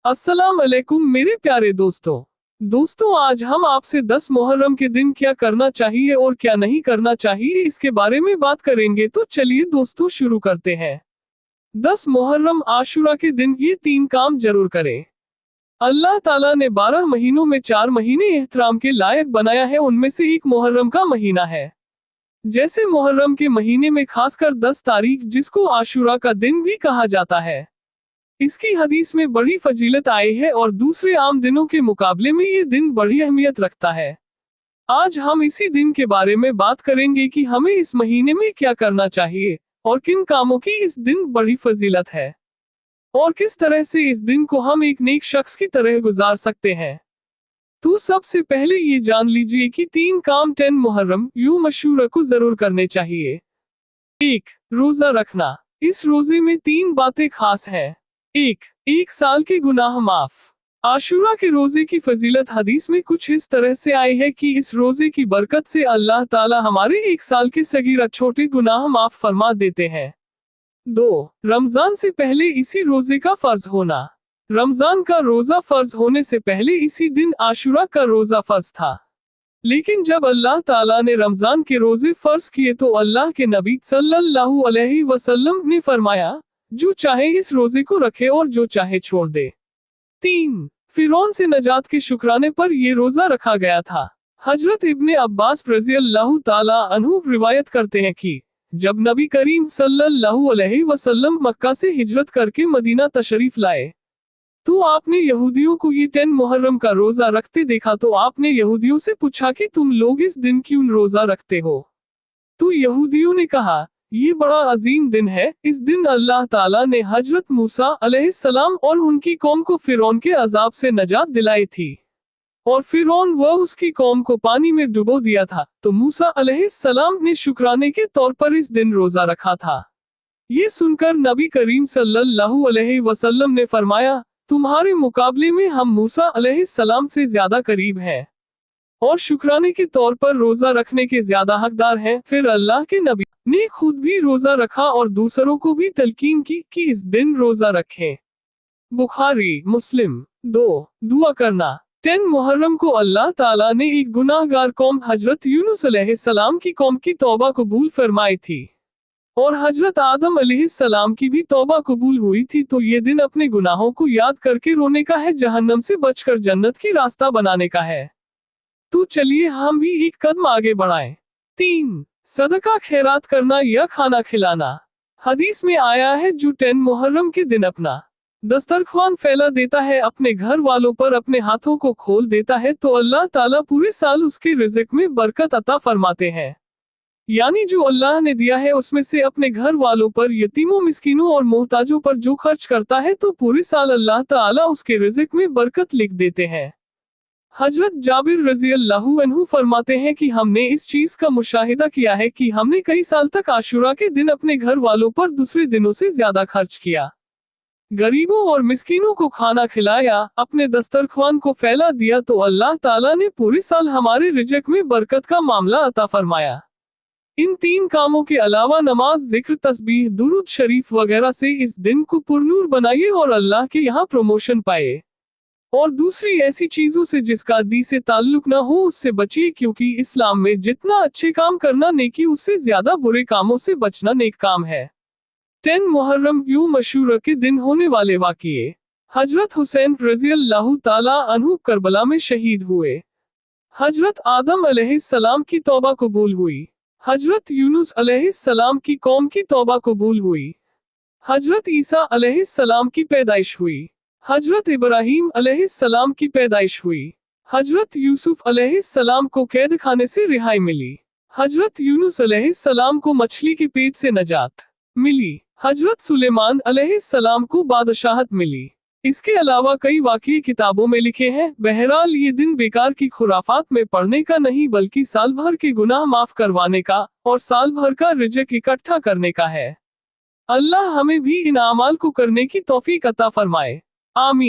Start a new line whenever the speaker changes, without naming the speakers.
अस्सलाम अलैकुम मेरे प्यारे दोस्तों आज हम आपसे 10 मुहर्रम के दिन क्या करना चाहिए और क्या नहीं करना चाहिए इसके बारे में बात करेंगे। तो चलिए दोस्तों शुरू करते हैं। 10 मुहर्रम आशुरा के दिन ये 3 काम जरूर करें। अल्लाह ताला ने 12 महीनों में 4 महीने एहतराम के लायक बनाया है, उनमें से एक मुहर्रम का महीना है। जैसे मुहर्रम के महीने में खासकर 10 तारीख जिसको आशुरा का दिन भी कहा जाता है, इसकी हदीस में बड़ी फजीलत आई है और दूसरे आम दिनों के मुकाबले में ये दिन बड़ी अहमियत रखता है। आज हम इसी दिन के बारे में बात करेंगे कि हमें इस महीने में क्या करना चाहिए और किन कामों की इस दिन बड़ी फजीलत है और किस तरह से इस दिन को हम एक नेक शख्स की तरह गुजार सकते हैं। तो सबसे पहले ये जान लीजिए कि 3 काम 10 मुहर्रम यूम अशूरा को जरूर करने चाहिए। 1. रोजा रखना। इस रोजे में 3 बातें खास हैं। 1 साल के गुनाह माफ। आशुरा के रोजे की फजीलत हदीस में कुछ इस तरह से आई है कि इस रोजे की बरकत से अल्लाह ताला हमारे 1 साल के सगीरा छोटे गुनाह माफ फरमा देते हैं। 2. रमजान से पहले इसी रोजे का फर्ज होना। रमजान का रोजा फर्ज होने से पहले इसी दिन आशुरा का रोजा फर्ज था, लेकिन जब अल्लाह ताला ने रमजान के रोजे फर्ज किए तो अल्लाह के नबी सल्लल्लाहु अलैहि वसल्लम ने फरमाया, जो चाहे इस रोजे को रखे और जो चाहे छोड़ दे। 3. फिरौन से नजात के शुक्राने पर ये रोजा रखा गया था। हजरत इब्ने अब्बास रज़ियल्लाहु ताला अन्हु रिवायत करते हैं कि जब नबी करीम सल्लल्लाहु अलैहि वसल्लम मक्का से हिजरत करके मदीना तशरीफ लाए तो आपने यहूदियों को ये 10 मुहर्रम का रोजा रखते देखा, तो आपने यहूदियों से पूछा कि तुम लोग इस दिन क्यों रोजा रखते हो। तो यहूदियों ने कहा, ये बड़ा अजीम दिन है। इस दिन अल्लाह ताला ने हजरत मूसा अलैहिस्सलाम और उनकी कौम को फिरौन के अजाब से नजात दिलाई थी और फिरौन व उसकी कौम को पानी में डुबो दिया था। तो मूसा अलैहिस्सलाम ने शुक्राने के तौर पर इस दिन रोजा रखा था। ये सुनकर नबी करीम सल्लल्लाहु अलैहि वसल्लम ने फरमाया, तुम्हारे मुकाबले में हम मूसा अलैहिस्सलाम से ज्यादा करीब हैं और शुक्राने के तौर पर रोजा रखने के ज्यादा हकदार हैं। फिर अल्लाह के नबी ने खुद भी रोजा रखा और दूसरों को भी तलकीन की कि इस दिन रोजा रखें। बुखारी मुस्लिम। 2. दुआ करना। 10 मुहर्रम को अल्लाह ताला ने एक गुनाहगार कौम हजरत यूनुस अलैहिस्सलाम की कौम की तौबा कबूल फरमाई थी और हजरत आदम अलैहिस्सलाम की भी तौबा कबूल हुई थी। तो ये दिन अपने गुनाहों को याद करके रोने का है, जहन्नम से बचकर जन्नत की रास्ता बनाने का है। तो चलिए हम भी एक कदम आगे बढ़ाएं। 3. सदका खैरात करना या खाना खिलाना। हदीस में आया है, जो 10 मुहर्रम के दिन अपना दस्तरख्वान फैला देता है, अपने घर वालों पर अपने हाथों को खोल देता है, तो अल्लाह ताला पूरे साल उसके रिज़्क में बरकत अता फरमाते हैं। यानी जो अल्लाह ने दिया है उसमें से अपने घर वालों पर, यतीमों, मिस्कीनों और मोहताजों पर जो खर्च करता है तो पूरे साल अल्लाह ताला उसके रिज़्क में बरकत लिख देते हैं। हजरत जाबिर रज़ियल्लाहु अन्हु फरमाते हैं कि हमने इस चीज का मुशाहिदा किया है कि हमने कई साल तक आशुरा के दिन अपने घर वालों पर दूसरे दिनों से ज्यादा खर्च किया, गरीबों और मिस्कीनों को खाना खिलाया, अपने दस्तरख्वान को फैला दिया, तो अल्लाह ताला ने पूरे साल हमारे रिज़्क में बरकत का मामला अता फरमाया। इन 3 कामों के अलावा नमाज, जिक्र, तस्बीह, दुरूद शरीफ वगैरह से इस दिन को पुरनूर बनाइए और अल्लाह के यहाँ प्रमोशन पाए। और दूसरी ऐसी चीजों से जिसका दी से ताल्लुक न हो उससे बचिए, क्योंकि इस्लाम में जितना अच्छे काम करना नेकी, उससे ज्यादा बुरे कामों से बचना नेक काम है। 10 मुहर्रम यूम अशूरा के दिन होने वाले वाक़िए। हजरत हुसैन रज़ियल्लाहु ताला अन्हु करबला में शहीद हुए। हजरत आदम अलैहिस्सलाम की तौबा कबूल हुई। हजरत यूनुस अलैहिस्सलाम की कौम की तौबा कबूल हुई। हजरत ईसा अलैहिस्सलाम की पैदाइश हुई। हजरत इब्राहीम अलैहिस्सलाम की पैदाइश हुई। हजरत यूसुफ अलैहिस्सलाम को कैद खाने से रिहाई मिली। हजरत यूनुस अलैहिस्सलाम को मछली के पेट से नजात मिली। हजरत सुलेमान अलैहिस्सलाम को बादशाहत मिली। इसके अलावा कई वाक़ये किताबों में लिखे हैं। बहरहाल ये दिन बेकार की खुराफात में पढ़ने का नहीं, बल्कि साल भर के गुनाह माफ करवाने का और साल भर का रिज़्क इकट्ठा करने का है। अल्लाह हमें भी इन आमाल को करने की तौफीक अता फरमाए। आमीन।